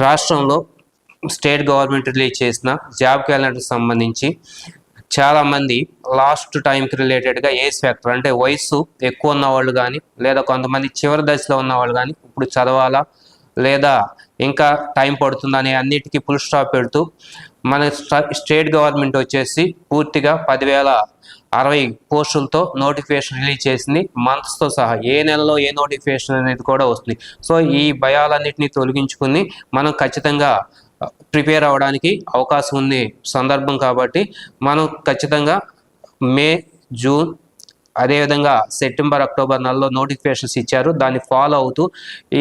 రాష్ట్రంలో state government release చేసిన job క్యాలెండర్కి సంబంధించి చాలామంది లాస్ట్ టైంకి రిలేటెడ్గా ఏజ్ ఫ్యాక్టర్ అంటే వయసు ఎక్కువ ఉన్నవాళ్ళు కానీ లేదా కొంతమంది చివరి దశలో ఉన్నవాళ్ళు కానీ ఇప్పుడు చదవాలా లేదా ఇంకా టైం పడుతుందని అన్నిటికీ ఫుల్ స్టాప్ పెడుతూ మన స్టేట్ గవర్నమెంట్ వచ్చేసి పూర్తిగా 10,060 పోస్టులతో నోటిఫికేషన్ రిలీజ్ చేసింది. మంత్స్తో సహా ఏ నెలలో ఏ నోటిఫికేషన్ అనేది కూడా వస్తుంది. సో ఈ భయాలన్నింటినీ తొలగించుకుని మనం ఖచ్చితంగా ప్రిపేర్ అవ్వడానికి అవకాశం ఉంది సందర్భం. కాబట్టి మనం ఖచ్చితంగా మే, జూన్, అదేవిధంగా సెప్టెంబర్, అక్టోబర్ నెలలో నోటిఫికేషన్స్ ఇచ్చారు. దాన్ని ఫాలో అవుతూ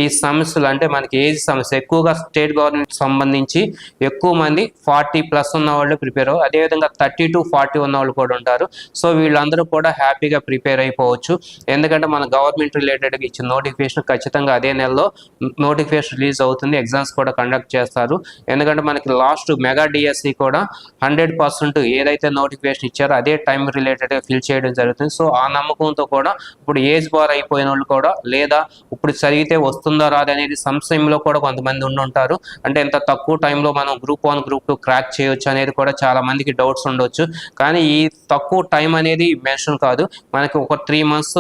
ఈ సమస్యలు అంటే మనకి ఏజ్ సమస్య ఎక్కువగా స్టేట్ గవర్నమెంట్ సంబంధించి ఎక్కువ మంది 40+ ఉన్న వాళ్ళు ప్రిపేర్ అవ్వరు. అదేవిధంగా 30 to 40 ఉన్న వాళ్ళు కూడా ఉంటారు. సో వీళ్ళందరూ కూడా హ్యాపీగా ప్రిపేర్ అయిపోవచ్చు. ఎందుకంటే మన గవర్నమెంట్ రిలేటెడ్గా ఇచ్చిన నోటిఫికేషన్ ఖచ్చితంగా అదే నెలలో నోటిఫికేషన్ రిలీజ్ అవుతుంది. ఎగ్జామ్స్ కూడా కండక్ట్ చేస్తారు. ఎందుకంటే మనకి లాస్ట్ మెగా డిఎస్సి కూడా 100% ఏదైతే నోటిఫికేషన్ ఇచ్చారో అదే టైం రిలేటెడ్గా ఫిల్ చేయడం జరుగుతుంది. సో ఆ నమ్మకంతో కూడా ఇప్పుడు ఏజ్ బార్ అయిపోయిన వాళ్ళు కూడా లేదా ఇప్పుడు చదివితే వస్తుందా రాదు అనేది సంశయంలో కూడా కొంతమంది ఉండుంటారు. అంటే ఎంత తక్కువ టైంలో మనం గ్రూప్ 1, గ్రూప్ 2 క్రాక్ చేయొచ్చు అనేది కూడా చాలా మందికి డౌట్స్ ఉండొచ్చు. కానీ ఈ తక్కువ టైం అనేది మెన్షన్ కాదు. మనకి ఒక 3 months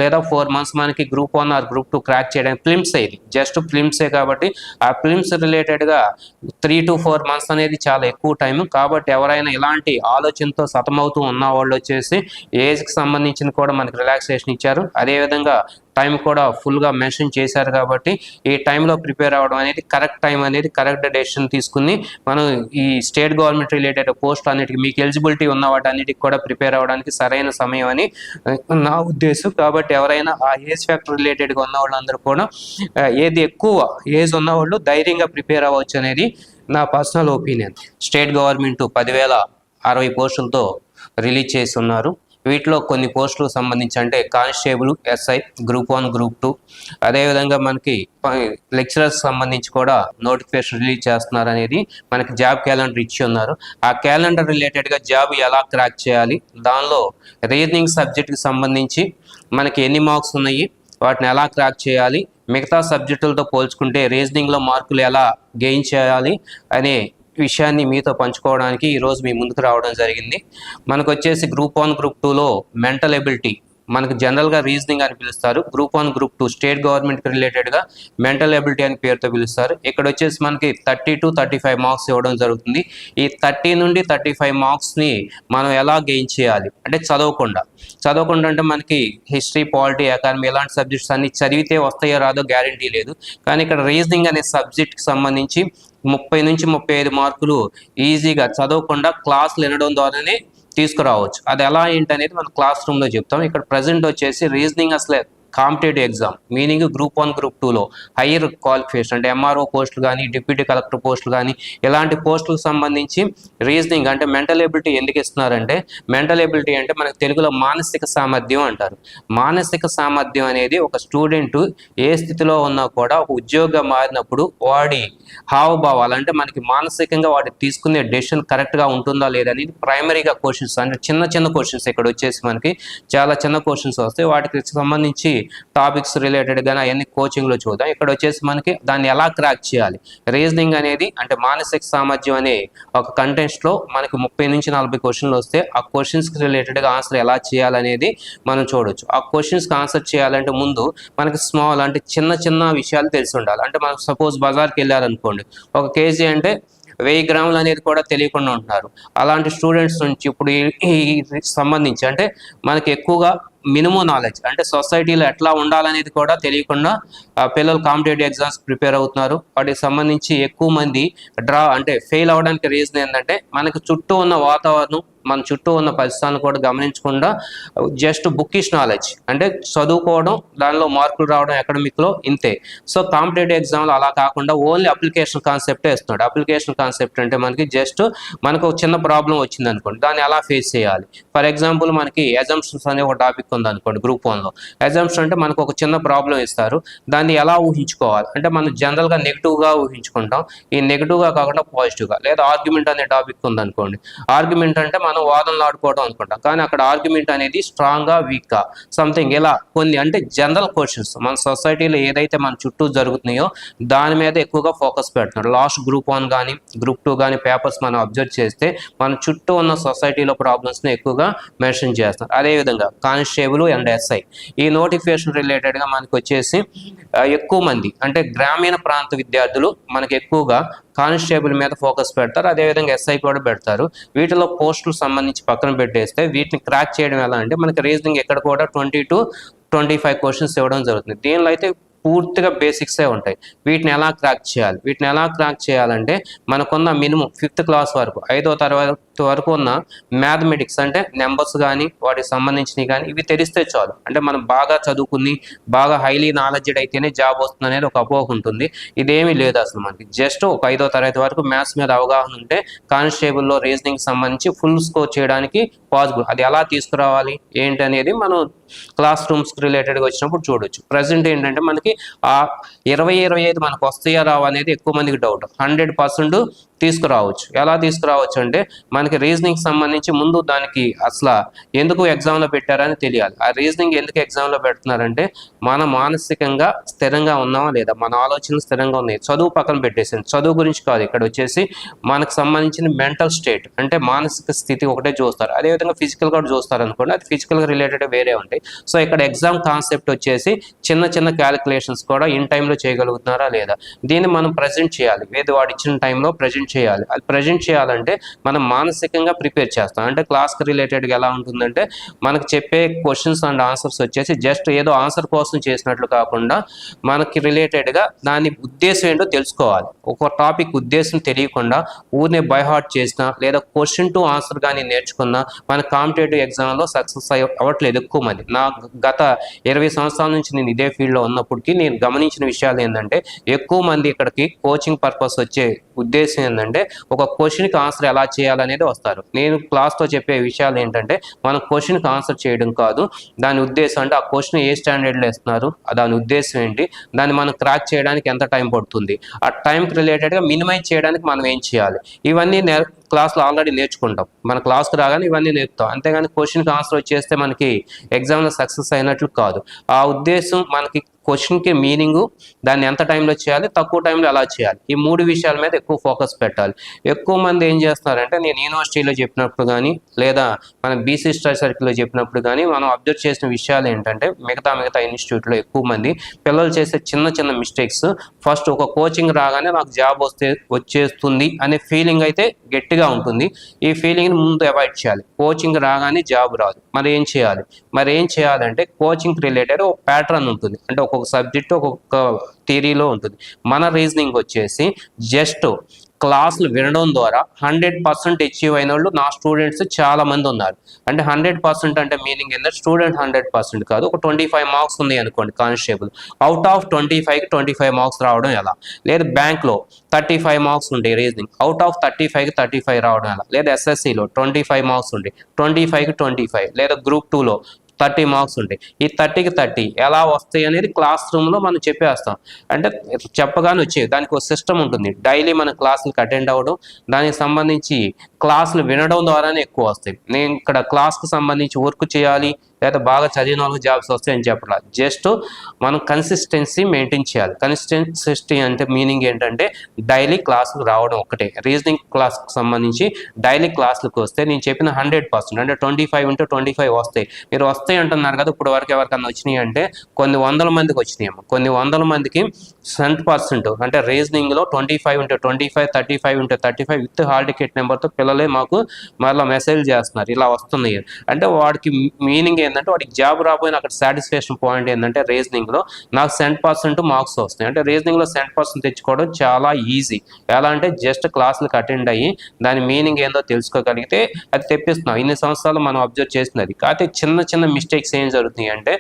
లేదా 4 months మనకి గ్రూప్ 1 ఆర్ గ్రూప్ 2 క్రాక్ చేయడానికి ఫిలిమ్స్ ఇది జస్ట్ ఫిలిమ్సే. కాబట్టి ఆ ఫిలిమ్స్ రిలేటెడ్గా 3 to 4 months అనేది చాలా ఎక్కువ టైం. కాబట్టి ఎవరైనా ఇలాంటి ఆలోచనతో సతమవుతూ ఉన్న వాళ్ళు వచ్చేసి ఏజ్కి సంబంధించిన కూడా మనకి రిలాక్సేషన్ ఇచ్చారు. అదేవిధంగా టైం కూడా ఫుల్గా మెన్షన్ చేశారు. కాబట్టి ఈ టైంలో ప్రిపేర్ అవ్వడం అనేది కరెక్ట్ టైం అనేది కరెక్ట్ డెసిషన్ తీసుకుని మనం ఈ స్టేట్ గవర్నమెంట్ రిలేటెడ్ పోస్ట్ అన్నిటికీ మీకు ఎలిజిబిలిటీ ఉన్న వాటన్నిటికి కూడా ప్రిపేర్ అవ్వడానికి సరైన సమయం అని నా ఉద్దేశం. కాబట్టి ఎవరైనా ఆ ఏజ్ ఫ్యాక్టర్ రిలేటెడ్గా ఉన్న వాళ్ళందరూ కూడా ఏది ఎక్కువ ఏజ్ ఉన్నవాళ్ళు ధైర్యంగా ప్రిపేర్ అవ్వచ్చు అనేది నా పర్సనల్ ఒపీనియన్. స్టేట్ గవర్నమెంట్ 10,060 పోస్టులతో రిలీజ్ చేసి ఉన్నారు. వీటిలో కొన్ని పోస్టులకు సంబంధించి అంటే కానిస్టేబుల్, ఎస్ఐ, గ్రూప్ 1, గ్రూప్ 2, అదేవిధంగా మనకి లెక్చరర్స్ సంబంధించి కూడా నోటిఫికేషన్ రిలీజ్ చేస్తున్నారు అనేది మనకి జాబ్ క్యాలెండర్ ఇచ్చి ఉన్నారు. ఆ క్యాలెండర్ రిలేటెడ్గా జాబ్ ఎలా క్రాక్ చేయాలి, దానిలో రీజనింగ్ సబ్జెక్ట్కి సంబంధించి మనకి ఎన్ని మార్క్స్ ఉన్నాయి, వాటిని ఎలా క్రాక్ చేయాలి, మిగతా సబ్జెక్టులతో పోల్చుకుంటే రీజనింగ్లో మార్కులు ఎలా గెయిన్ చేయాలి అనే విషయాన్ని మీతో పంచుకోవడానికి ఈరోజు మీ ముందుకు రావడం జరిగింది. మనకు వచ్చేసి గ్రూప్ 1, గ్రూప్ 2లో మెంటల్ ఎబిలిటీ మనకు జనరల్గా రీజనింగ్ అని పిలుస్తారు. గ్రూప్ 1, గ్రూప్ 2 స్టేట్ గవర్నమెంట్కి రిలేటెడ్గా మెంటల్ ఎబిలిటీ అని పేరుతో పిలుస్తారు. ఇక్కడ వచ్చేసి మనకి 30 to 35 మార్క్స్ ఇవ్వడం జరుగుతుంది. ఈ 30 నుండి 35 మార్క్స్ని మనం ఎలా గెయిన్ చేయాలి అంటే చదవకుండా అంటే మనకి హిస్టరీ, పాలిటీ, ఎకానమీ ఇలాంటి సబ్జెక్ట్స్ అన్ని చదివితే వస్తాయో రాదో గ్యారంటీ లేదు. కానీ ఇక్కడ రీజనింగ్ అనే సబ్జెక్ట్కి సంబంధించి 30 నుంచి 35 మార్కులు ఈజీగా చదవకుండా క్లాసులు వినడం ద్వారానే తీసుకురావచ్చు. అది ఎలా ఏంటనేది మనం క్లాస్ రూమ్లో చెప్తాం. ఇక్కడ ప్రజెంట్ వచ్చేసి రీజనింగ్ అసలే competitive exam meaning group 1, group 2లో హైయర్ క్వాలిఫికేషన్ అంటే ఎంఆర్ఓ పోస్టులు కానీ, డిప్యూటీ కలెక్టర్ పోస్టులు కానీ ఇలాంటి పోస్టులకు సంబంధించి రీజనింగ్ అంటే మెంటల్ ఎబిలిటీ ఎందుకు ఇస్తున్నారంటే, మెంటల్ ఎబిలిటీ అంటే మనకు తెలుగులో మానసిక సామర్థ్యం అంటారు. మానసిక సామర్థ్యం అనేది ఒక స్టూడెంట్ ఏ స్థితిలో ఉన్నా కూడా ఒక ఉద్యోగంగా మారినప్పుడు వాడి హావభావాలు అంటే మనకి మానసికంగా వాడి తీసుకునే డెసిషన్ కరెక్ట్గా ఉంటుందా లేదా అనేది ప్రైమరీగా క్వశ్చన్స్ అంటే చిన్న క్వశ్చన్స్ ఇక్కడ వచ్చేసి మనకి చాలా చిన్న క్వశ్చన్స్ వస్తాయి. వాటికి సంబంధించి టాపిక్స్ రిలేటెడ్గా అవన్నీ కోచింగ్లో చూద్దాం. ఇక్కడ వచ్చేసి మనకి దాన్ని ఎలా క్రాక్ చేయాలి, రీజనింగ్ అనేది అంటే మానసిక సామర్థ్యం అనే ఒక కంటెంట్స్లో మనకి 30 నుంచి 40 క్వశ్చన్లు వస్తే ఆ క్వశ్చన్స్కి రిలేటెడ్గా ఆన్సర్ ఎలా చేయాలనేది మనం చూడొచ్చు. ఆ క్వశ్చన్స్కి ఆన్సర్ చేయాలంటే ముందు మనకి స్మాల్ అంటే చిన్న విషయాలు తెలిసి ఉండాలి. అంటే మనం సపోజ్ బజార్కి వెళ్ళారనుకోండి, 1 kg అంటే 1000 గ్రాములు అనేది కూడా తెలియకుండా ఉంటున్నారు. అలాంటి స్టూడెంట్స్ నుంచి ఇప్పుడు ఈ సంబంధించి అంటే మనకి ఎక్కువగా మినిమం నాలెడ్జ్ అంటే సొసైటీలో ఎట్లా ఉండాలనేది కూడా తెలియకుండా పిల్లలు కాంపిటేటివ్ ఎగ్జామ్స్ ప్రిపేర్ అవుతున్నారు. వాటికి సంబంధించి ఎక్కువ మంది అంటే ఫెయిల్ అవ్వడానికి రీజన్ ఏంటంటే మనకి చుట్టూ ఉన్న వాతావరణం, మన చుట్టూ ఉన్న పరిస్థితులను కూడా గమనించకుండా జస్ట్ బుకిష్ నాలెడ్జ్ అంటే చదువుకోవడం, దానిలో మార్కులు రావడం అకాడమిక్లో ఇంతే. సో కాంపిటేటివ్ ఎగ్జామ్లో అలా కాకుండా ఓన్లీ అప్లికేషన్ కాన్సెప్టే ఇస్తున్నాడు. అప్లికేషన్ కాన్సెప్ట్ అంటే మనకి జస్ట్ మనకు ఒక చిన్న ప్రాబ్లం వచ్చింది అనుకోండి, దాన్ని ఎలా ఫేస్ చేయాలి. ఫర్ ఎగ్జాంపుల్ మనకి అజంప్షన్స్ అనే ఒక టాపిక్ ఉందనుకోండి గ్రూప్ 1లో. అజంప్షన్ అంటే మనకు ఒక చిన్న ప్రాబ్లం ఇస్తారు, దాన్ని ఎలా ఊహించుకోవాలి అంటే మనం జనరల్గా నెగిటివ్గా ఊహించుకుంటాం. ఈ నెగిటివ్గా కాకుండా పాజిటివ్గా లేదా ఆర్గ్యుమెంట్ అనే టాపిక్ ఉందనుకోండి. ఆర్గ్యుమెంట్ అంటే మనం వాదనలు ఆడుకోవడం అనుకుంటాం, కానీ అక్కడ ఆర్గ్యుమెంట్ అనేది స్ట్రాంగ్గా వీక్గా సంథింగ్ ఇలా కొన్ని అంటే జనరల్ క్వశ్చన్స్ మన సొసైటీలో ఏదైతే మన చుట్టూ జరుగుతున్నాయో దాని మీద ఎక్కువగా ఫోకస్ పెడుతున్నారు. లాస్ట్ గ్రూప్ 1 కానీ గ్రూప్ 2 కానీ పేపర్స్ మనం అబ్జర్వ్ చేస్తే మన చుట్టూ ఉన్న సొసైటీలో ప్రాబ్లమ్స్ని ఎక్కువగా మెన్షన్ చేస్తున్నారు. అదేవిధంగా కానిస్టేబుల్ అండ్ ఎస్ఐ ఈ నోటిఫికేషన్ రిలేటెడ్గా మనకి వచ్చేసి ఎక్కువ మంది అంటే గ్రామీణ ప్రాంత విద్యార్థులు మనకి ఎక్కువగా కానిస్టేబుల్ మీద ఫోకస్ పెడతారు, అదేవిధంగా ఎస్ఐ కూడా పెడతారు. వీటిలో పోస్టులు సంబంధించి పక్కన పెట్టేస్తే వీటిని క్రాక్ చేయడం ఎలా అంటే మనకి రీజనింగ్ ఎక్కడ కూడా 20 to 25 క్వశ్చన్స్ ఇవ్వడం జరుగుతుంది. దీనిలో అయితే పూర్తిగా బేసిక్సే ఉంటాయి. వీటిని ఎలా క్రాక్ చేయాలంటే మనకున్న మినిమం 5th క్లాస్ వరకు 5వ తరగతి వరకు ఉన్న మ్యాథమెటిక్స్ అంటే నెంబర్స్ కానీ వాటికి సంబంధించినవి కానీ ఇవి తెలిస్తే చాలు. అంటే మనం బాగా చదువుకుని బాగా హైలీ నాలెడ్జెడ్ అయితేనే జాబ్ వస్తుంది అనేది ఒక అపోహ ఉంటుంది. ఇదేమీ లేదు అసలు. మనకి జస్ట్ ఒక 5వ తరగతి వరకు మ్యాథ్స్ మీద అవగాహన ఉంటే కానిస్టేబుల్లో రీజనింగ్ సంబంధించి ఫుల్ స్కోర్ చేయడానికి పాసిబుల్. అది ఎలా తీసుకురావాలి ఏంటి అనేది మనం క్లాస్ రూమ్స్కి రిలేటెడ్గా వచ్చినప్పుడు చూడొచ్చు. ప్రజెంట్ ఏంటంటే మనకి ఆ 20-25 మనకు వస్తాయా రావు అనేది ఎక్కువ మందికి డౌట్. 100% తీసుకురావచ్చు. ఎలా తీసుకురావచ్చు అంటే మనకి రీజనింగ్ సంబంధించి ముందు దానికి అసలు ఎందుకు ఎగ్జామ్లో పెట్టారని తెలియాలి. ఆ రీజనింగ్ ఎందుకు ఎగ్జామ్లో పెడుతున్నారంటే మన మానసికంగా స్థిరంగా ఉన్నామా లేదా, మన ఆలోచనలు స్థిరంగా ఉన్నాయి. చదువు పక్కన పెట్టేసింది, చదువు గురించి కాదు. ఇక్కడ వచ్చేసి మనకు సంబంధించిన మెంటల్ స్టేట్ అంటే మానసిక స్థితి ఒకటే చూస్తారు. అదేవిధంగా ఫిజికల్ కూడా చూస్తారు అనుకోండి, అది ఫిజికల్గా రిలేటెడ్ వేరే ఉంటాయి. సో ఇక్కడ ఎగ్జామ్ కాన్సెప్ట్ వచ్చేసి చిన్న చిన్న క్యాలిక్యులేషన్స్ కూడా ఇన్ టైంలో చేయగలుగుతున్నారా లేదా, దీన్ని మనం ప్రజెంట్ చేయాలి. ఏది వాడు ఇచ్చిన టైంలో ప్రజెంట్ చేయాలి. అది ప్రజెంట్ చేయాలంటే మనం మానసికంగా ప్రిపేర్ చేస్తాం. అంటే క్లాస్కి రిలేటెడ్గా ఎలా ఉంటుందంటే మనకు చెప్పే క్వశ్చన్స్ అండ్ ఆన్సర్స్ వచ్చేసి జస్ట్ ఏదో ఆన్సర్ కోసం చేసినట్లు కాకుండా మనకి రిలేటెడ్గా దాని ఉద్దేశం ఏంటో తెలుసుకోవాలి. ఒక టాపిక్ ఉద్దేశం తెలియకుండా ఊరినే బై హార్ట్ చేసినా లేదా క్వశ్చన్ టు ఆన్సర్ కానీ నేర్చుకున్నా మన కాంపిటేటివ్ ఎగ్జామ్లో సక్సెస్ అవ్వట్లేదు ఎక్కువ మంది. నా గత 20 సంవత్సరాల నుంచి నేను ఇదే ఫీల్డ్లో ఉన్నప్పటికీ నేను గమనించిన విషయాలు ఏంటంటే ఎక్కువ మంది ఇక్కడికి కోచింగ్ పర్పస్ వచ్చే ఉద్దేశం ఏంటంటే ఒక క్వశ్చన్కి ఆన్సర్ ఎలా చేయాలనేది వస్తారు. నేను క్లాస్లో చెప్పే విషయాలు ఏంటంటే మనం క్వశ్చన్కి ఆన్సర్ చేయడం కాదు, దాని ఉద్దేశం అంటే ఆ క్వశ్చన్ ఏ స్టాండర్డ్లో వేస్తున్నారు, దాని ఉద్దేశం ఏంటి, దాన్ని మనం క్రాక్ చేయడానికి ఎంత టైం పడుతుంది, ఆ టైంకి రిలేటెడ్గా మినిమైజ్ చేయడానికి మనం ఏం చేయాలి, ఇవన్నీ క్లాస్లో ఆల్రెడీ నేర్చుకుంటాం. మన క్లాస్కి రాగానే ఇవన్నీ నేర్పుతాం. అంతేగాని క్వశ్చన్కి ఆన్సర్ వచ్చేస్తే మనకి ఎగ్జామ్లో సక్సెస్ అయినట్లు కాదు. ఆ ఉద్దేశం మనకి క్వశ్చన్కి మీనింగు, దాన్ని ఎంత టైంలో చేయాలి, తక్కువ టైంలో ఎలా చేయాలి, ఈ 3 విషయాల మీద ఎక్కువ ఫోకస్ పెట్టాలి. ఎక్కువ మంది ఏం చేస్తున్నారంటే నేను యూనివర్సిటీలో చెప్పినప్పుడు కానీ లేదా మన బీసీ స్టడీ సర్కిల్లో చెప్పినప్పుడు కానీ మనం అబ్జర్వ్ చేసిన విషయాలు ఏంటంటే మిగతా ఇన్స్టిట్యూట్లో ఎక్కువ మంది పిల్లలు చేసే చిన్న చిన్న మిస్టేక్స్, ఫస్ట్ ఒక కోచింగ్ రాగానే నాకు జాబ్ వచ్చేస్తుంది అనే ఫీలింగ్ అయితే గట్టిగా ఉంటుంది. ఈ ఫీలింగ్ని ముందు అవాయిడ్ చేయాలి. కోచింగ్ రాగానే జాబ్ రాదు, మరి ఏం చేయాలంటే కోచింగ్ రిలేటెడ్ ఒక ప్యాటర్న్ ఉంటుంది. అంటే ఒక్కొక్క సబ్జెక్టు ఒక్కొక్క థియరీలో ఉంటుంది. మన రీజనింగ్ వచ్చేసి జస్ట్ క్లాసులు వినడం ద్వారా 100% అచీవ్ అయిన వాళ్ళు నా స్టూడెంట్స్ చాలా మంది ఉన్నారు. అంటే 100% అంటే మీనింగ్ ఏంటంటే స్టూడెంట్ 100% కాదు, ఒక 25 మార్క్స్ ఉన్నాయి అనుకోండి కానిస్టేబుల్, అవుట్ ఆఫ్ 25కి 25 మార్క్స్ రావడం ఎలా, లేదా బ్యాంక్లో 35 మార్క్స్ ఉంటాయి రీజనింగ్, అవుట్ ఆఫ్ 35కి 35 రావడం ఎలా, లేదా ఎస్ఎస్సిలో 25 మార్క్స్ ఉంటాయి 25కి 25, లేదా గ్రూప్ 2లో 30 మార్క్స్ ఉంటాయి. ఈ 30కి 30 ఎలా వస్తాయి అనేది క్లాస్ రూమ్లో మనం చెప్పేస్తాం. అంటే చెప్పగానే వచ్చేవి, దానికి ఒక సిస్టమ్ ఉంటుంది. డైలీ మన క్లాసులకు అటెండ్ అవ్వడం, దానికి సంబంధించి క్లాసులు వినడం ద్వారానే ఎక్కువ వస్తాయి. నేను ఇక్కడ క్లాస్కి సంబంధించి వర్క్ చేయాలి లేదా బాగా చదివిన వాళ్ళకి జాబ్స్ వస్తాయని చెప్పాలి. జస్ట్ మనం కన్సిస్టెన్సీ మెయింటైన్ చేయాలి. కన్సిస్టెన్సీ అంటే మీనింగ్ ఏంటంటే డైలీ క్లాసులకు రావడం ఒకటే. రీజనింగ్ క్లాస్కి సంబంధించి డైలీ క్లాసులకు వస్తే నేను చెప్పిన 100% అంటే 25 into 25 వస్తాయి. మీరు వస్తాయి అంటున్నారు కదా, ఇప్పుడు వరకు ఎవరికన్నా వచ్చినాయి అంటే కొన్ని వందల మందికి వచ్చినాయేమో. కొన్ని వందల మందికి 100% అంటే రీజనింగ్లో 25 into 25, 35 into 35 with hall ticket నెంబర్తో పిల్లలే మాకు మళ్ళీ మెసేజ్ చేస్తున్నారు ఇలా వస్తున్నాయి. అంటే వాడికి మీనింగ్ ఏంటంటే వాడికి జాబ్ రాబోయిన అక్కడ సాటిస్ఫాక్షన్ పాయింట్ ఏంటంటే రీజనింగ్లో నాకు 100% మార్క్స్ వస్తాయి. అంటే రీజనింగ్లో 100% తెచ్చుకోవడం చాలా ఈజీ. ఎలా అంటే జస్ట్ క్లాసులకు అటెండ్ అయ్యి దాని మీనింగ్ ఏందో తెలుసుకోగలిగితే అది తెప్పిస్తున్నాం. ఇన్ని సంవత్సరాలు మనం అబ్జర్వ్ చేసినది. కాకపోతే చిన్న చిన్న మిస్టేక్స్ ఏం జరుగుతున్నాయి అంటే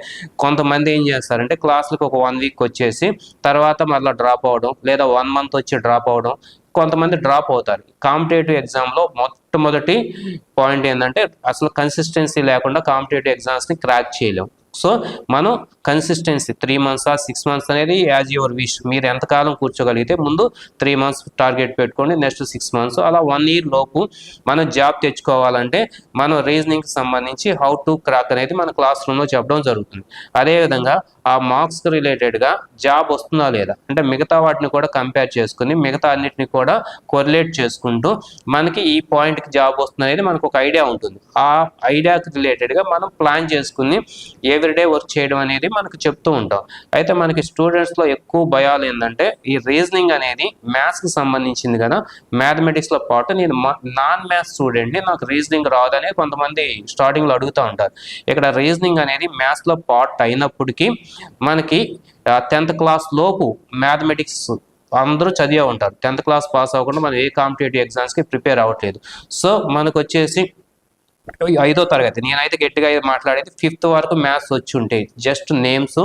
కొంతమంది ఏం చేస్తారంటే క్లాసులకు ఒక 1 వీక్ వచ్చేసి తర్వాత మళ్ళీ డ్రాప్ అవ్వడం, లేదా 1 month వచ్చి డ్రాప్ అవ్వడం, కొంతమంది డ్రాప్ అవుతారు. కాంపిటేటివ్ ఎగ్జామ్లో మొట్టమొదటి పాయింట్ ఏంటంటే అసలు కన్సిస్టెన్సీ లేకుండా కాంపిటేటివ్ ఎగ్జామ్స్ని క్రాక్ చేయలేం. సో మనం కన్సిస్టెన్సీ 3 months 6 months అనేది యాజ్ యువర్ విష్, మీరు ఎంతకాలం కూర్చోగలిగితే ముందు 3 months టార్గెట్ పెట్టుకోండి, నెక్స్ట్ 6 months, అలా 1 year లోపు మనం జాబ్ తెచ్చుకోవాలంటే మనం రీజనింగ్కి సంబంధించి హౌ టు క్రాక్ అనేది మన క్లాస్ రూమ్లో చెప్పడం జరుగుతుంది. అదేవిధంగా ఆ మార్క్స్కి రిలేటెడ్గా జాబ్ వస్తుందా లేదా అంటే మిగతా వాటిని కూడా కంపేర్ చేసుకుని మిగతా అన్నిటిని కూడా కొరిలేట్ చేసుకుంటూ మనకి ఈ పాయింట్కి జాబ్ వస్తుంది అనేది మనకు ఒక ఐడియా ఉంటుంది. ఆ ఐడియాకి రిలేటెడ్గా మనం ప్లాన్ చేసుకుని ఎవ్రీడే వర్క్ చేయడం అనేది మనకు చెప్తూ ఉంటాం. అయితే మనకి స్టూడెంట్స్లో ఎక్కువ భయాలు ఏంటంటే ఈ రీజనింగ్ అనేది మ్యాథ్స్కి సంబంధించింది కదా, మ్యాథమెటిక్స్లో పాటు నేను నాన్ మ్యాథ్స్ స్టూడెంట్ని, నాకు రీజనింగ్ రాదని కొంతమంది స్టార్టింగ్లో అడుగుతూ ఉంటారు. ఇక్కడ రీజనింగ్ అనేది మ్యాథ్స్లో పార్ట్ అయినప్పటికీ మనకి 10th class లోపు మ్యాథమెటిక్స్ అందరూ చదివే ఉంటారు. 10th class పాస్ అవ్వకుండా మనం ఏ కాంపిటేటివ్ ఎగ్జామ్స్కి ప్రిపేర్ అవ్వట్లేదు. సో మనకు వచ్చేసి 5వ తరగతి నేనైతే గట్టిగా మాట్లాడేది 5th వరకు మ్యాథ్స్ వచ్చి ఉంటే జస్ట్ నేమ్స్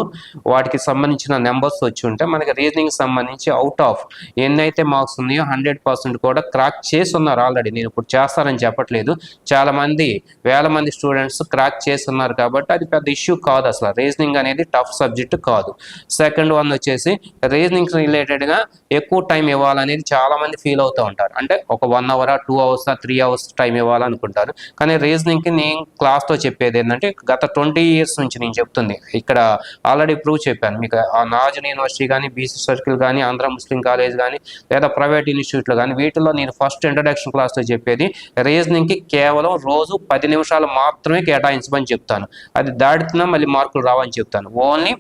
వాటికి సంబంధించిన నెంబర్స్ వచ్చి ఉంటే మనకి రీజనింగ్ సంబంధించి అవుట్ ఆఫ్ ఎన్నైతే మార్క్స్ ఉన్నాయో 100% కూడా క్రాక్ చేసి ఉన్నారు ఆల్రెడీ. నేను ఇప్పుడు చేస్తానని చెప్పట్లేదు, చాలా మంది వేల మంది స్టూడెంట్స్ క్రాక్ చేసి ఉన్నారు కాబట్టి అది పెద్ద ఇష్యూ కాదు. అసలు రీజనింగ్ అనేది టఫ్ సబ్జెక్ట్ కాదు. సెకండ్ వన్ వచ్చేసి రీజనింగ్ రిలేటెడ్గా ఎక్కువ టైం ఇవ్వాలనేది చాలా మంది ఫీల్ అవుతూ ఉంటారు. అంటే ఒక 1 hour 2 hours 3 hours టైం ఇవ్వాలనుకుంటారు. కానీ రీజనింగ్కి నేను క్లాస్తో చెప్పేది ఏంటంటే గత 20 years నుంచి నేను చెప్తుంది, ఇక్కడ ఆల్రెడీ ప్రూవ్ చెప్పాను మీకు. ఆ నాజన్ యూనివర్సిటీ కానీ, బీసీ సర్కిల్ కానీ, ఆంధ్ర ముస్లిం కాలేజ్ కానీ, లేదా ప్రైవేట్ ఇన్స్టిట్యూట్లో కానీ, వీటిలో నేను ఫస్ట్ ఇంట్రడక్షన్ క్లాస్తో చెప్పేది రీజనింగ్కి కేవలం రోజు 10 నిమిషాలు మాత్రమే కేటాయించమని చెప్తాను. అది దాటినా మళ్ళీ మార్కులు రావని చెప్తాను. ఓన్లీ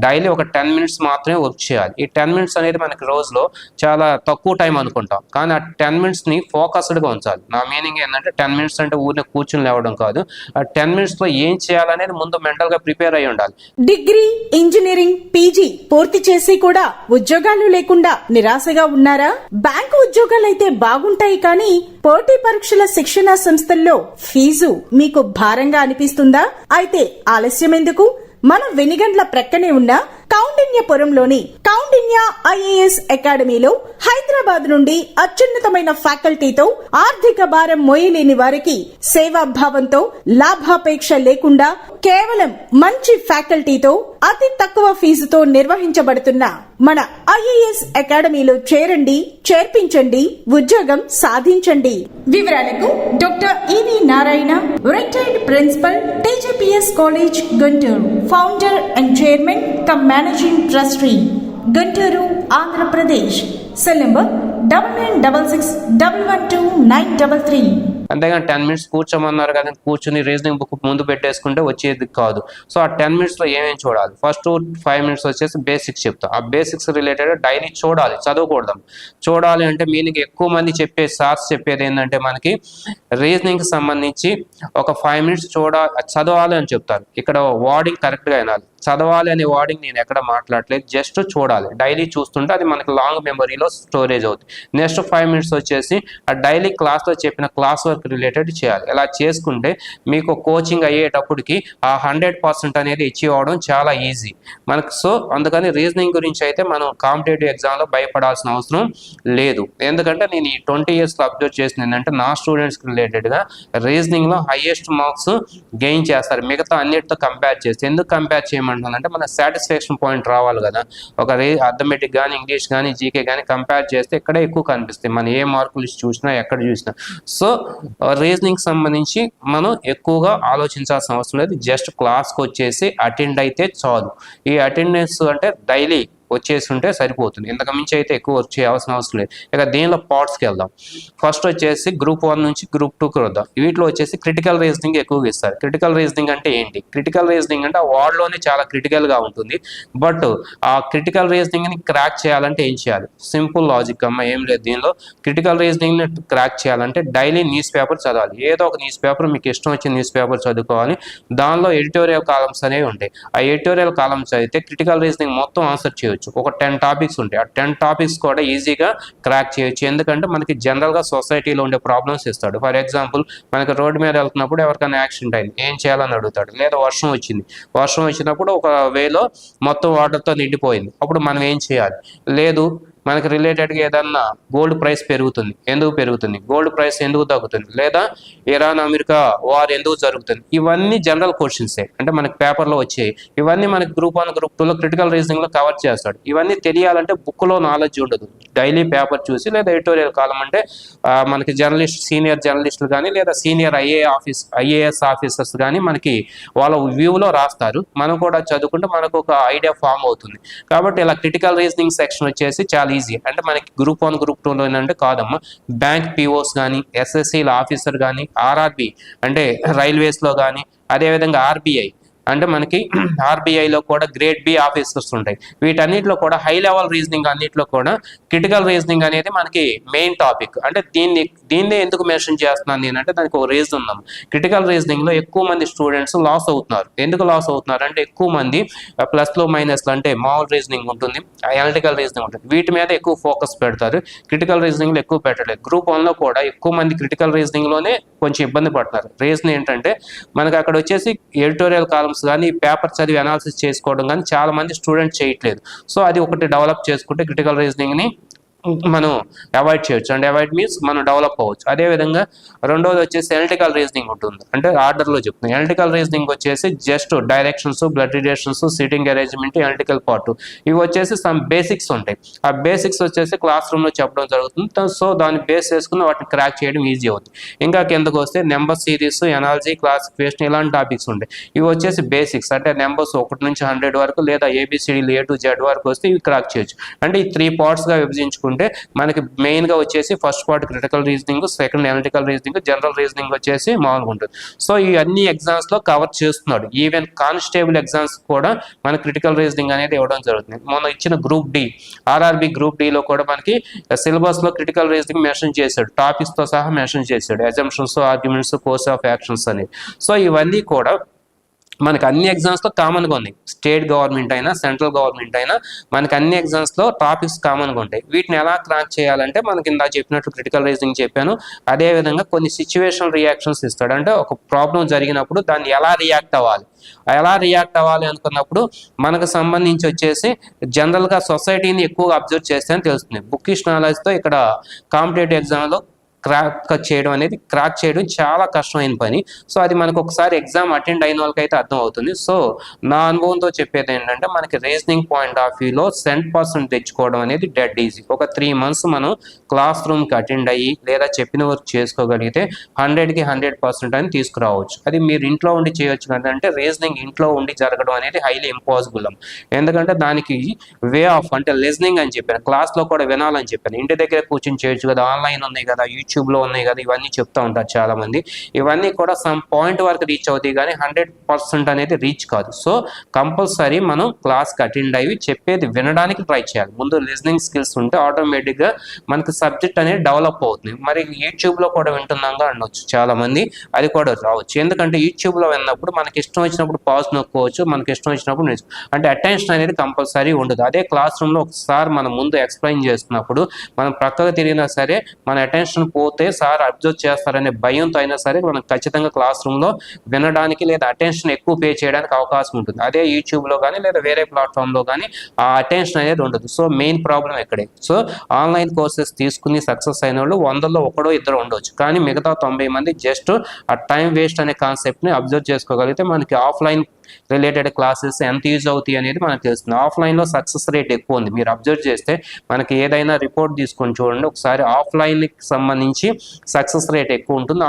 డైలీ ఒక 10 minutes మాత్రమే వర్క్ చేయాలి. ఈ 10 minutes అనేది మనకి రోజులో చాలా తక్కువ టైం అనుకుంటాం, కానీ ఆ 10 minutesని ఫోకస్డ్గా ఉంచాలి. నా మీనింగ్ ఏంటంటే 10 minutes అంటే ఊరిని కూర్చుని లేవడం కాదు. ఆ 10 minutesలో ఏం చేయాలనేది ముందు మెంటల్గా ప్రిపేర్ అయి ఉండాలి. డిగ్రీ, ఇంజనీరింగ్, పీజీ పూర్తి చేసి కూడా ఉద్యోగాలు లేకుండా నిరాశగా ఉన్నారా? బ్యాంకు ఉద్యోగాలైతే బాగుంటాయి, కానీ పోటీ పరీక్షల శిక్షణా సంస్థల్లో ఫీజు మీకు భారంగా అనిపిస్తుందా? అయితే ఆలస్యం ఎందుకు? మన వెనిగండ్ల ప్రక్కనే ఉన్న కౌండిన్యపురంలోని కౌండిన్య IAS అకాడమీలో హైదరాబాద్ నుండి అత్యున్నతమైన ఫ్యాకల్టీతో ఆర్థిక భారం మోయలేని వారికి సేవాభావంతో లాభాపేక్ష లేకుండా కేవలం మంచి ఫ్యాకల్టీతో అతి తక్కువ ఫీజుతో నిర్వహించబడుతున్న మన IAS అకాడమీలో చేరండి, చేర్పించండి, ఉద్యోగం సాధించండి. వివరాలకు doctor EV Narayana, retired principal, TJPS college Guntur, founder and chairman cum managing trustee, Guntur, Andhra Pradesh. Cell number 9966112933. అంతేగాని 10 minutes కూర్చోమన్నారు కదా, కూర్చుని రీజనింగ్ బుక్ ముందు పెట్టేసుకుంటే వచ్చేది కాదు. సో ఆ 10 minutesలో ఏమేమి చూడాలి? ఫస్ట్ 5 minutes వచ్చేసి బేసిక్స్ చెప్తాం. ఆ బేసిక్స్ రిలేటెడ్ డైలీ చూడాలి, చదవకూడదు. చూడాలి అంటే మీనింగ్ ఎక్కువ మంది సార్స్ చెప్పేది ఏంటంటే మనకి రీజనింగ్కి సంబంధించి ఒక 5 minutes చదవాలి అని చెప్తారు. ఇక్కడ వర్డింగ్ కరెక్ట్గా వినాలి. చదవాలి అనే వర్డింగ్ నేను ఎక్కడ మాట్లాడలేదు, జస్ట్ చూడాలి. డైలీ చూస్తుంటే అది మనకి లాంగ్ మెమరీలో స్టోరేజ్ అవుతుంది. నెక్స్ట్ 5 minutes వచ్చేసి ఆ డైలీ క్లాస్లో చెప్పిన క్లాస్ వర్క్ రిలేటెడ్ చేయాలి. ఇలా చేసుకుంటే మీకు కోచింగ్ అయ్యేటప్పటికి ఆ 100% అనేది అచీవ్ అవ్వడం చాలా ఈజీ మనకు. సో అందుకని రీజనింగ్ గురించి అయితే మనం కాంపిటేటివ్ ఎగ్జామ్లో భయపడాల్సిన అవసరం లేదు. ఎందుకంటే నేను ఈ 20 yearsలో అబ్జర్వ్ చేసింది ఏంటంటే నా స్టూడెంట్స్కి రిలేటెడ్గా రీజనింగ్లో హైయెస్ట్ మార్క్స్ గెయిన్ చేస్తారు మిగతా అన్నిటితో కంపేర్ చేస్తే. ఎందుకు కంపేర్ చేయమంటానంటే మన సాటిస్ఫాక్షన్ పాయింట్ రావాలి కదా. ఒక అథమెటిక్ కానీ, ఇంగ్లీష్ కానీ, జీకే కానీ కంపేర్ చేస్తే ఇక్కడే ఎక్కువ కనిపిస్తాయి మనం ఏ మార్కులు చూసినా, ఎక్కడ చూసినా. సో రీజనింగ్ సంబంధించి మనం ఎక్కువగా ఆలోచించాల్సిన అవసరం లేదు. జస్ట్ క్లాస్కి వచ్చేసి అటెండ్ అయితే చాలు. ఈ అటెండెన్స్ అంటే డైలీ వచ్చేసి ఉంటే సరిపోతుంది. ఇంతకు మించి అయితే ఎక్కువ వచ్చే అవసరం లేదు. ఇక దీనిలో పార్ట్స్కి వెళ్దాం. ఫస్ట్ వచ్చేసి Group 1 నుంచి Group 2కి వద్దాం. వీటిలో వచ్చేసి క్రిటికల్ రీజనింగ్ ఎక్కువగా ఇస్తారు. క్రిటికల్ రీజనింగ్ అంటే ఏంటి? క్రిటికల్ రీజనింగ్ అంటే ఆ వార్డ్లోనే చాలా క్రిటికల్గా ఉంటుంది. బట్ ఆ క్రిటికల్ రీజనింగ్ని క్రాక్ చేయాలంటే ఏం చేయాలి? సింపుల్ లాజిక్ అమ్మ, ఏం లేదు దీనిలో. క్రిటికల్ రీజనింగ్ని క్రాక్ చేయాలంటే డైలీ న్యూస్ పేపర్ చదవాలి. ఏదో ఒక న్యూస్ పేపర్, మీకు ఇష్టం వచ్చిన న్యూస్ పేపర్ చదువుకోవాలి. దానిలో ఎడిటోరియల్ కాలమ్స్ అనేవి ఉంటాయి. ఆ ఎడిటోరియల్ కాలమ్స్ అయితే క్రిటికల్ రీజనింగ్ మొత్తం ఆన్సర్ చేయొచ్చు. ఒక 10 topics ఉంటాయి. ఆ 10 topics కూడా ఈజీగా క్రాక్ చేయొచ్చు. ఎందుకంటే మనకి జనరల్గా సొసైటీలో ఉండే ప్రాబ్లమ్స్ ఇస్తాడు. ఫర్ ఎగ్జాంపుల్ మనకి రోడ్డు మీద వెళ్తున్నప్పుడు ఎవరికైనా యాక్సిడెంట్ అయింది, ఏం చేయాలని అడుగుతాడు. లేదా వర్షం వచ్చినప్పుడు ఒక వేలో మొత్తం వాటర్తో నిండిపోయింది, అప్పుడు మనం ఏం చేయాలి? లేదు మనకి రిలేటెడ్గా ఏదన్నా గోల్డ్ ప్రైస్ పెరుగుతుంది, ఎందుకు పెరుగుతుంది, గోల్డ్ ప్రైస్ ఎందుకు తగ్గుతుంది, లేదా ఇరాన్ అమెరికా వార్ ఎందుకు జరుగుతుంది, ఇవన్నీ జనరల్ క్వశ్చన్సే, అంటే మనకి పేపర్లో వచ్చాయి. ఇవన్నీ మనకి గ్రూప్ 1 గ్రూప్ 2లో క్రిటికల్ రీజనింగ్లో కవర్ చేస్తాడు. ఇవన్నీ తెలియాలంటే బుక్లో నాలెడ్జ్ ఉండదు, డైలీ పేపర్ చూసి లేదా ఎడిటోరియల్ కాలం అంటే మనకి జర్నలిస్ట్ సీనియర్ జర్నలిస్టులు కానీ లేదా సీనియర్ ఐఏఎస్ ఆఫీసర్స్ కానీ మనకి వాళ్ళ వ్యూలో రాస్తారు. మనం కూడా చదువుకుంటే మనకు ఒక ఐడియా ఫామ్ అవుతుంది. కాబట్టి ఇలా క్రిటికల్ రీజనింగ్ సెక్షన్ వచ్చేసి చాలా ఈజీ. అంటే మనకి గ్రూప్ 1 గ్రూప్ 2లో ఏంటంటే కాదమ్మా, బ్యాంక్ పిఓస్ కానీ ఎస్ఎస్సీల ఆఫీసర్ కానీ ఆర్ఆర్బి అంటే రైల్వేస్లో కానీ అదేవిధంగా ఆర్బీఐ అంటే మనకి ఆర్బీఐలో కూడా గ్రేడ్ బి ఆఫీసర్స్ ఉంటాయి. వీటన్నిటిలో కూడా హై లెవెల్ రీజనింగ్ అన్నిటిలో కూడా క్రిటికల్ రీజనింగ్ అనేది మనకి మెయిన్ టాపిక్. అంటే దీన్నే ఎందుకు మెన్షన్ చేస్తున్నాను నేనంటే దానికి ఒక రీజన్ ఉందాం. క్రిటికల్ రీజనింగ్లో ఎక్కువ మంది స్టూడెంట్స్ లాస్ అవుతున్నారు. ఎందుకు లాస్ అవుతున్నారు అంటే ఎక్కువ మంది ప్లస్లో మైనస్లో అంటే మామూలు రీజనింగ్ ఉంటుంది, అనలిటికల్ రీజనింగ్ ఉంటుంది, వీటి మీద ఎక్కువ ఫోకస్ పెడతారు. క్రిటికల్ రీజనింగ్లో ఎక్కువ పెట్టలేదు. గ్రూప్ 1లో కూడా ఎక్కువ మంది క్రిటికల్ రీజనింగ్లోనే కొంచెం ఇబ్బంది పడుతున్నారు. రీజన్ ఏంటంటే మనకి అక్కడ వచ్చేసి ఎడిటోరియల్ కాలమ్స్ కానీ పేపర్ చదివి అనాలిసిస్ చేసుకోవడం కానీ చాలా మంది స్టూడెంట్స్ చేయట్లేదు. సో అది ఒకటి డెవలప్ చేసుకుంటే క్రిటికల్ రీజనింగ్ని మనం అవాయిడ్ చేయొచ్చు. అండ్ అవాయిడ్ మీన్స్ మనం డెవలప్ అవ్వచ్చు. అదేవిధంగా రెండోది వచ్చేసి ఎనలిటికల్ రీజనింగ్ ఉంటుంది, అంటే ఆర్డర్లో చెప్తున్నాను. ఎనలిటికల్ రీజనింగ్ వచ్చేసి just directions, blood relations, seating arrangement, analytical part, ఇవి వచ్చేసి సమ్ బేసిక్స్ ఉంటాయి. ఆ బేసిక్స్ వచ్చేసి క్లాస్ రూమ్లో చెప్పడం జరుగుతుంది. సో దాన్ని బేస్ చేసుకుని వాటిని క్రాక్ చేయడం ఈజీ అవుతుంది. ఇంకా కిందకు వస్తే నెంబర్ సిరీస్, ఎనాలజీ, క్లాసిఫికేషన్ ఇలాంటి టాపిక్స్ ఉంటాయి. ఇవి వచ్చేసి బేసిక్స్, అంటే నెంబర్స్ 1 నుంచి 100 వరకు లేదా ఏబిసిడీలు A to Z వరకు వస్తే ఇవి క్రాక్ చేయొచ్చు. అంటే ఈ 3 పార్ట్స్గా విభజించుకుంటే మనకి మెయిన్ గా వచ్చేసి first part critical reasoning, second analytical reasoning, general reasoning వచ్చేసి మామూలుగా ఉంటుంది. సో ఈ అన్ని ఎగ్జామ్స్ లో కవర్ చేస్తున్నాడు. ఈవెన్ కానిస్టేబుల్ ఎగ్జామ్స్ కూడా మన క్రిటికల్ రీజనింగ్ అనేది ఇవ్వడం జరుగుతుంది. మొన్న ఇచ్చిన group D, RRB group D లో కూడా మనకి సిలబస్ లో క్రిటికల్ రీజనింగ్ మెన్షన్ చేశాడు, టాపిక్స్ తో సహా మెన్షన్ చేశాడు, assumptions, arguments, course of actions అనేది. సో ఇవన్నీ కూడా మనకి అన్ని ఎగ్జామ్స్లో కామన్గా ఉన్నాయి. స్టేట్ గవర్నమెంట్ అయినా సెంట్రల్ గవర్నమెంట్ అయినా మనకి అన్ని ఎగ్జామ్స్లో టాపిక్స్ కామన్గా ఉంటాయి. వీటిని ఎలా క్రాక్ చేయాలంటే మనకి ఇందా చెప్పినట్టు క్రిటికల్ రీజనింగ్ చెప్పాను. అదేవిధంగా కొన్ని సిచ్యువేషనల్ రియాక్షన్స్ ఇస్తాడు. అంటే ఒక ప్రాబ్లం జరిగినప్పుడు దాన్ని ఎలా రియాక్ట్ అవ్వాలి అనుకున్నప్పుడు మనకు సంబంధించి వచ్చేసి జనరల్గా సొసైటీని ఎక్కువగా అబ్జర్వ్ చేస్తే అని తెలుస్తుంది. బుకిష్ నాలెడ్జ్తో ఇక్కడ కాంపిటేటివ్ ఎగ్జామ్లో క్రాక్ చేయడం చాలా కష్టమైన పని. సో అది మనకు ఒకసారి ఎగ్జామ్ అటెండ్ అయిన వాళ్ళకి అయితే అర్థం అవుతుంది. సో నా అనుభవంతో చెప్పేది ఏంటంటే మనకి రీజనింగ్ పాయింట్ ఆఫ్ వ్యూలో 100% తెచ్చుకోవడం అనేది డెడ్ ఈజీ. ఒక 3 months మనం క్లాస్ రూమ్కి అటెండ్ అయ్యి లేదా చెప్పిన వర్క్ చేసుకోగలిగితే 100కి 100% అని తీసుకురావచ్చు. అది మీరు ఇంట్లో ఉండి చేయొచ్చు కదంటే రీజనింగ్ ఇంట్లో ఉండి జరగడం అనేది హైలీ ఇంపాసిబుల్. ఎందుకంటే దానికి వే ఆఫ్ అంటే లిజనింగ్ అని చెప్పాను, క్లాస్లో కూడా వినాలని చెప్పాను. ఇంటి దగ్గర కూర్చొని చేయొచ్చు కదా, ఆన్లైన్ ఉన్నాయి కదా, యూట్యూబ్లో ఉన్నాయి కదా, ఇవన్నీ చెప్తూ ఉంటారు చాలా మంది. ఇవన్నీ కూడా సమ్ పాయింట్ వరకు రీచ్ అవుతాయి కానీ 100% అనేది రీచ్ కాదు. సో కంపల్సరీ మనం క్లాస్కి అటెండ్ అయ్యి చెప్పేది వినడానికి ట్రై చేయాలి. ముందు లిజనింగ్ స్కిల్స్ ఉంటే ఆటోమేటిక్గా మనకి సబ్జెక్ట్ అనేది డెవలప్ అవుతుంది. మరి యూట్యూబ్లో కూడా వింటున్నాగా అనొచ్చు చాలా మంది, అది కూడా రావచ్చు. ఎందుకంటే యూట్యూబ్లో విన్నప్పుడు మనకి ఇష్టం వచ్చినప్పుడు పాజ్ నొక్కోవచ్చు, మనకి ఇష్టం వచ్చినప్పుడు అంటే అటెన్షన్ అనేది కంపల్సరీ ఉండదు. అదే క్లాస్ రూమ్లో ఒకసారి మనం ముందు ఎక్స్ప్లెయిన్ చేస్తున్నప్పుడు మనం ప్రక్కగా తిరిగినా సరే మన అటెన్షన్ పోతే సార్ అబ్జర్వ్ చేస్తారనే భయంతో అయినా సరే మనం ఖచ్చితంగా క్లాస్ రూమ్లో వినడానికి లేదా అటెన్షన్ ఎక్కువ పే చేయడానికి అవకాశం ఉంటుంది. అదే యూట్యూబ్లో కానీ లేదా వేరే ప్లాట్ఫామ్లో కానీ ఆ అటెన్షన్ అనేది ఉండదు. సో మెయిన్ ప్రాబ్లం ఇక్కడే. సో ఆన్లైన్ కోర్సెస్ తీసుకుని సక్సెస్ అయిన వాళ్ళు 100లో 1-2 ఉండొచ్చు, కానీ మిగతా 90 మంది జస్ట్ ఆ టైం వేస్ట్ అనే కాన్సెప్ట్ని అబ్జర్వ్ చేసుకోగలిగితే మనకి ఆఫ్లైన్ రిలేటెడ్ క్లాసెస్ ఎంత యూజ్ అవుతాయి అనేది మనకు తెలుస్తుంది. ఆఫ్లైన్లో సక్సెస్ రేట్ ఎక్కువ ఉంది. మీరు అబ్జర్వ్ చేస్తే మనకి ఏదైనా రిపోర్ట్ తీసుకొని చూడండి ఒకసారి, ఆఫ్లైన్కి సంబంధించి సక్సెస్ రేట్ ఎక్కువ ఉంటుంది,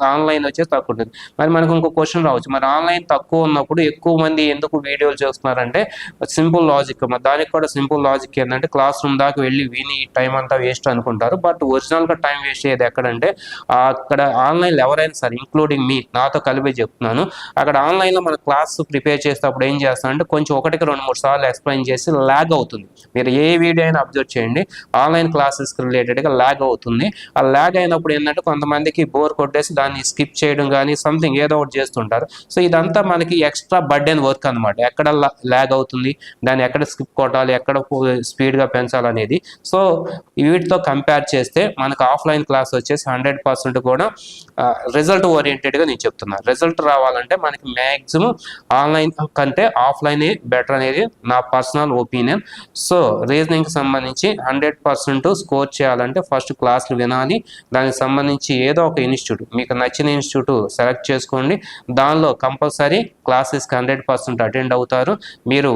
ఆన్లైన్ వచ్చేసి తక్కువ ఉంటుంది. మరి మనకు ఇంకో క్వశ్చన్ రావచ్చు, మరి ఆన్లైన్ తక్కువ ఉన్నప్పుడు ఎక్కువ మంది ఎందుకు వీడియోలు చేస్తున్నారంటే సింపుల్ లాజిక్. మరి దానికి కూడా సింపుల్ లాజిక్ ఏంటంటే క్లాస్ రూమ్ దాకా వెళ్ళి విని టైం అంతా వేస్ట్ అనుకుంటారు. బట్ ఒరిజినల్గా టైం వేస్ట్ అయ్యేది ఎక్కడంటే అక్కడ ఆన్లైన్లో ఎవరైనా సరే ఇంక్లూడింగ్ మీ, నాతో కలిపి చెప్తున్నాను, అక్కడ ఆన్లైన్లో మన క్లాస్ ప్రిపేర్ చేసేటప్పుడు ఏం చేస్తానంటే కొంచెం 1-2-3 సార్లు ఎక్స్ప్లెయిన్ చేసి ల్యాగ్ అవుతుంది. మీరు ఏ వీడియో అయినా అబ్జర్వ్ చేయండి, ఆన్లైన్ క్లాసెస్కి రిలేటెడ్గా ల్యాగ్ అవుతుంది. ఆ ల్యాగ్ అయినప్పుడు ఏంటంటే కొంతమందికి బోర్ కొట్టేసి దాన్ని స్కిప్ చేయడం కానీ సంథింగ్ ఏదో ఒకటి చేస్తుంటారు. సో ఇదంతా మనకి ఎక్స్ట్రా బర్డెన్ వర్క్ అనమాట. ఎక్కడ ల్యాగ్ అవుతుంది, దాన్ని ఎక్కడ స్కిప్ కొట్టాలి, ఎక్కడ స్పీడ్గా పెంచాలనేది. సో వీటితో కంపేర్ చేస్తే మనకు ఆఫ్లైన్ క్లాస్ వచ్చేసి 100% కూడా రిజల్ట్ ఓరియంటెడ్గా నేను చెప్తున్నాను. రిజల్ట్ రావాలంటే మనకి మ్యాక్సిమం ఆన్లైన్ కంటే ఆఫ్లైనే బెటర్ అనేది నా పర్సనల్ ఒపీనియన్. సో రీజనింగ్కి సంబంధించి 100% స్కోర్ చేయాలంటే ఫస్ట్ క్లాసులు వినాలి. దానికి సంబంధించి ఏదో ఒక ఇన్స్టిట్యూట్, మీకు నచ్చిన ఇన్స్టిట్యూట్ సెలెక్ట్ చేసుకోండి. దానిలో కంపల్సరీ క్లాసెస్కి 100% అటెండ్ అవుతారు. మీరు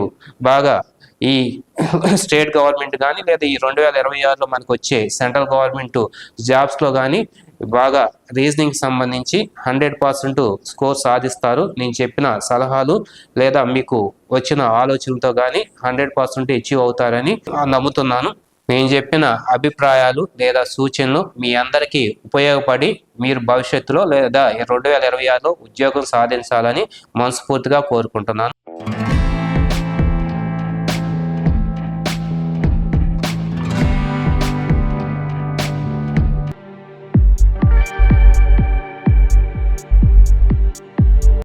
బాగా ఈ స్టేట్ గవర్నమెంట్ కానీ లేదా ఈ 2026లో మనకు వచ్చే సెంట్రల్ గవర్నమెంట్ జాబ్స్లో కానీ బాగా రీజనింగ్ సంబంధించి 100% స్కోర్ సాధిస్తారు. నేను చెప్పిన సలహాలు లేదా మీకు వచ్చిన ఆలోచనలతో కానీ 100% అచీవ్ అవుతారని నమ్ముతున్నాను. నేను చెప్పిన అభిప్రాయాలు లేదా సూచనలు మీ అందరికీ ఉపయోగపడి మీరు భవిష్యత్తులో లేదా 2026లో ఉద్యోగం సాధించాలని మనస్ఫూర్తిగా కోరుకుంటున్నాను.